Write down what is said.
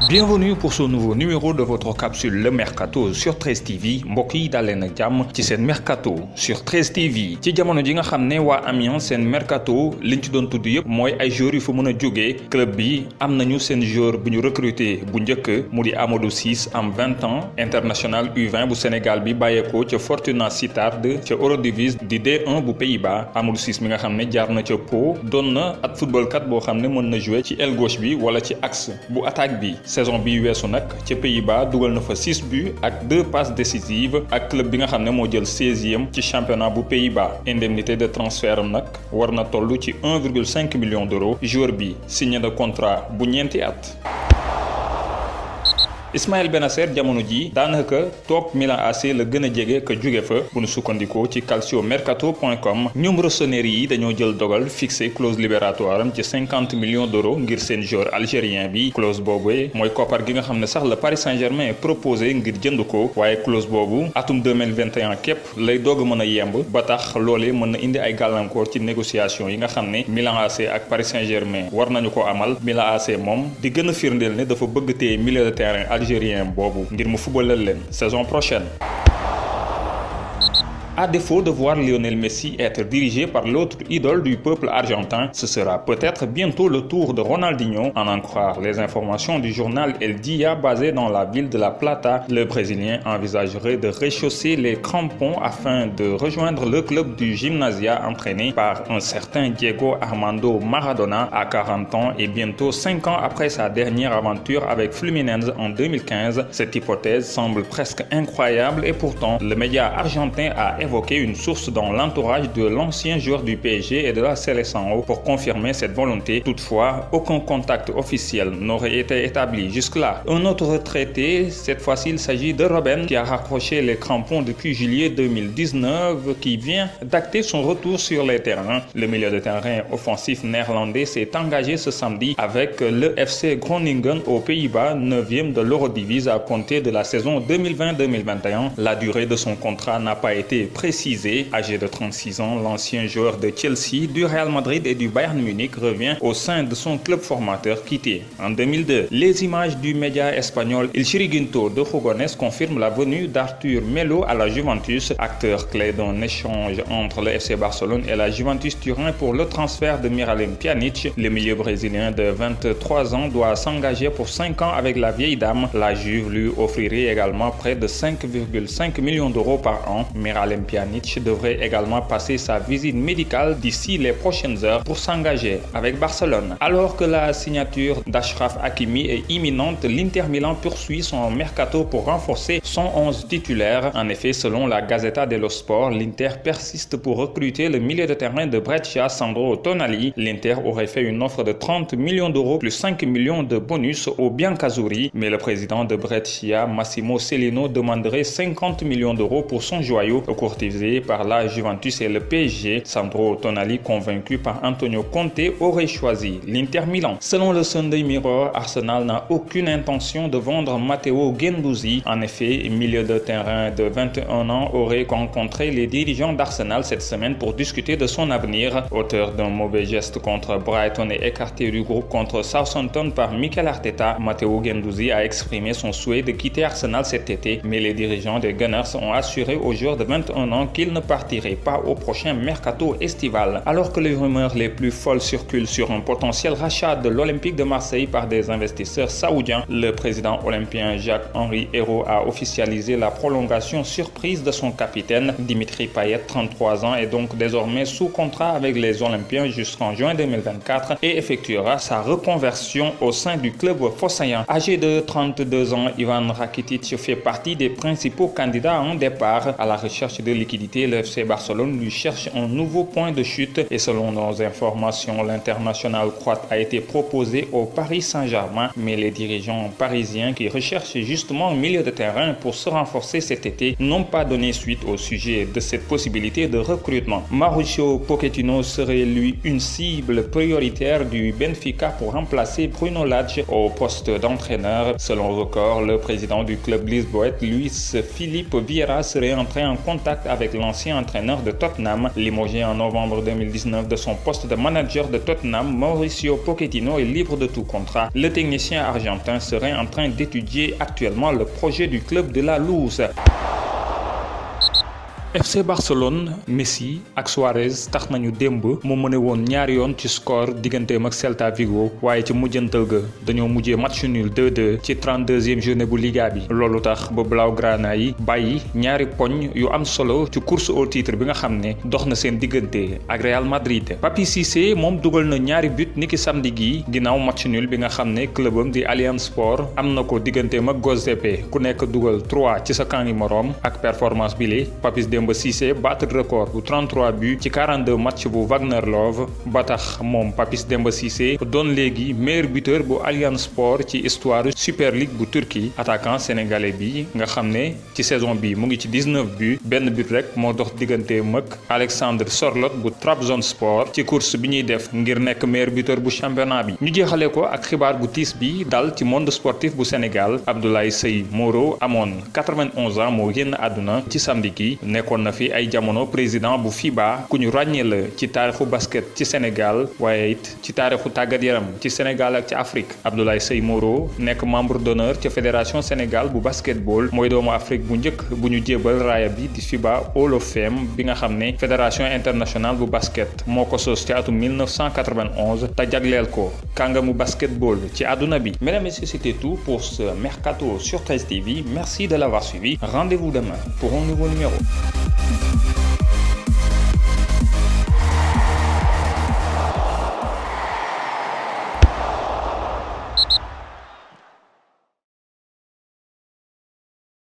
Bienvenue pour ce nouveau numéro de votre capsule Le Mercato sur 13 TV mbokk yi daal leen ak jàmm ci seen Mercato sur 13 TV ci jamono ji nga xam ne waa Amiens seen Mercato liñ ci doon tudd yëpp mooy ay joueurs yu fa mën a jógee club bi am nañu seen joueur bu ñu recruté bu njëkk mu di Amadou Ciss am 20 ans international U20 bu Sénégal bi bàyyeekoo ca Fortuna Sittard ca Eredivisie di D1 bu Pays-Bas Amadou Ciss mi nga xam ne jaar na ca Pau doon na ak footballkat boo xam ne mën na jouer ci aile gauche bi wala ci axe bu attaque bi. saison bi weesu nag ca Pays-Bas dugal na fa 6 buts ak 2 passes décisives ak club bi nga xam ne moo jël 16e ci championnat bu Pays-Bas indemnité de transfert am nag war na toll ci 1,5 million d'euros joueur bi signé de contrat bu ñeenti at. Ismaël Bennacer jamono ji daanaka toog Milan AC la gën a jege ka jóge fa bu nu sukkandikoo ci calciomercato.com ñoom rossoneri yi dañoo jël dogal fixé clause libératoire am ci 50 millions d'euros ngir seen joueur algérien bi clause boobu mooy koppar gi nga xam ne sax la Paris Saint-Germain proposé ngir jënd ko waaye clause boobu atum 2021 képp lay doog a mën a yemb ba tax loolee mën na indi ay gàllankoor ci négociation yi nga xam ne Milan AC ak Paris Saint-Germain war nañu ko amal Milan AC moom di gën a firndeel ne dafa bëgg téye milieu de terrain algérien boobu ngir mu footballal leen saison prochaine. À défaut de voir Lionel Messi être dirigé par l'autre idole du peuple argentin, ce sera peut-être bientôt le tour de Ronaldinho. En croire les informations du journal El Día basé dans la ville de La Plata, le Brésilien envisagerait de rechausser les crampons afin de rejoindre le club du Gimnasia entraîné par un certain Diego Armando Maradona à 40 ans et bientôt 5 ans après sa dernière aventure avec Fluminense en 2015. Cette hypothèse semble presque incroyable et pourtant le média argentin a évoqué une source dans l'entourage de l'ancien joueur du PSG et de la Seleção pour confirmer cette volonté. Toutefois, aucun contact officiel n'aurait été établi jusque-là. Un autre retraité, cette fois-ci il s'agit de Robben, qui a raccroché les crampons depuis juillet 2019, qui vient d'acter son retour sur les terrains. Le milieu de terrain offensif néerlandais s'est engagé ce samedi avec le FC Groningen aux Pays-Bas, 9e de l'Eredivisie à compter de la saison 2020-2021. La durée de son contrat n'a pas été précisé. Âgé de 36 ans, l'ancien joueur de Chelsea, du Real Madrid et du Bayern Munich revient au sein de son club formateur quitté en 2002. Les images du média espagnol El Chiringuito de Jugones confirment la venue d'Arthur Melo à la Juventus, acteur clé d'un échange entre le FC Barcelone et la Juventus Turin pour le transfert de Miralem Pjanic. Le milieu brésilien de 23 ans doit s'engager pour 5 ans avec la vieille dame. La Juve lui offrirait également près de 5,5 millions d'euros par an. Miralem Pjanic devrait également passer sa visite médicale d'ici les prochaines heures pour s'engager avec Barcelone. Alors que la signature d'Achraf Hakimi est imminente, l'Inter Milan poursuit son mercato pour renforcer son 11 titulaire. En effet, selon la Gazzetta dello Sport, l'Inter persiste pour recruter le milieu de terrain de Brescia, Sandro Tonali. L'Inter aurait fait une offre de 30 millions d'euros plus 5 millions de bonus au Biancazzurri, mais le président de Brescia, Massimo Cellino, demanderait 50 millions d'euros pour son joyau, courtisé par la Juventus et le PSG. Sandro Tonali, convaincu par Antonio Conte, aurait choisi l'Inter Milan. Selon le Sunday Mirror, Arsenal n'a aucune intention de vendre Matteo Guendouzi. En effet, milieu de terrain de 21 ans aurait rencontré les dirigeants d'Arsenal cette semaine pour discuter de son avenir. Auteur d'un mauvais geste contre Brighton et écarté du groupe contre Southampton par Mikel Arteta, Matteo Guendouzi a exprimé son souhait de quitter Arsenal cet été, mais les dirigeants des Gunners ont assuré aux joueurs de 21 ans qu'il ne partirait pas au prochain mercato estival. Alors que les rumeurs les plus folles circulent sur un potentiel rachat de l'Olympique de Marseille par des investisseurs saoudiens, le président olympien Jacques-Henri Hérault a officialisé la prolongation surprise de son capitaine. Dimitri Payet, 33 ans, est donc désormais sous contrat avec les Olympiens jusqu'en juin 2024 et effectuera sa reconversion au sein du club phocéen. Âgé de 32 ans, Ivan Rakitic fait partie des principaux candidats à un départ. À la recherche de liquidité, le FC Barcelone lui cherche un nouveau point de chute et selon nos informations, l'international croate a été proposé au Paris Saint-Germain, mais les dirigeants parisiens qui recherchent justement un milieu de terrain pour se renforcer cet été n'ont pas donné suite au sujet de cette possibilité de recrutement. Mauricio Pochettino serait lui une cible prioritaire du Benfica pour remplacer Bruno Lage au poste d'entraîneur. Selon Record, le président du club lisboète, Luis Filipe Vieira, serait entré en contact contact avec l'ancien entraîneur de Tottenham, limogé en novembre 2019 de son poste de manager de Tottenham. Mauricio Pochettino est libre de tout contrat. Le technicien argentin serait en train d'étudier actuellement le projet du club de la Louse. FC Barcelone Messi ak Suarez tax nañu démb mu mëne woon ñaari yoon ci score digganteem ak Celta Vigo waaye ci mujjantal ga dañoo mujjee match nul 2-2 ci 32e journée bu Liga bi loolu tax ba Blaugrana yi bàyyi ñaari poñ yu am solo ci course au titre bi nga xam ne dox na seen diggante ak Real Madrid. Papi Cissé moom dugal na ñaari but niki samedi gi ginnaaw match nul bi nga xam ne clubam di Allianz Sport am na ko digganteem ak Giuseppe ku nekk dugal 3 ci sa kangi moroom ak performance bile Papis Demba Cissé battre record bu 33 buts ci 42 match bu Wagner Love ba tax moom Papis Demba Cissé doon léegi meilleur buteur bu Allianz Sport ci histoire Super League bu Turquie. Attaquant sénégalais bi nga xam ne ci saison bi mu ngi ci 19 buts benn but rek moo dox diggante mag Alexandre Sorloth bu Trabzonspor ci course bi ñuy def ngir nekk meilleur buteur bu championnat bi. ñu jeexale ko ak xibaar bu tiis bi dal ci monde sportif bu Sénégal. Abdoulaye Seye Moro amoon 91 ans moo génn àdduna ci samedi gi. Nekkoon na fi ay jamono président bu FIBA ku ñu ràññee la ci taarixu basket ci Sénégal waaye it ci taarixu tàggat yaram ci Sénégal ak ci Afrique. Abdoulaye Seye Moro nekk membre d'honneur ca fédération Sénégal bu basketball mooy doomu Afrique bu njëkk bu ñu jébal raaya bi di FIBA Hall of Fame bi nga xam ne fédération internationale bu basket moo ko sos ci atum 1991 te jagleel ko kàngamu basketball ci àdduna bi. Mesdames et messieurs, c'était tout pour ce mercato sur 13 TV. Merci de l'avoir suivi. Rendez-vous demain pour un nouveau numéro.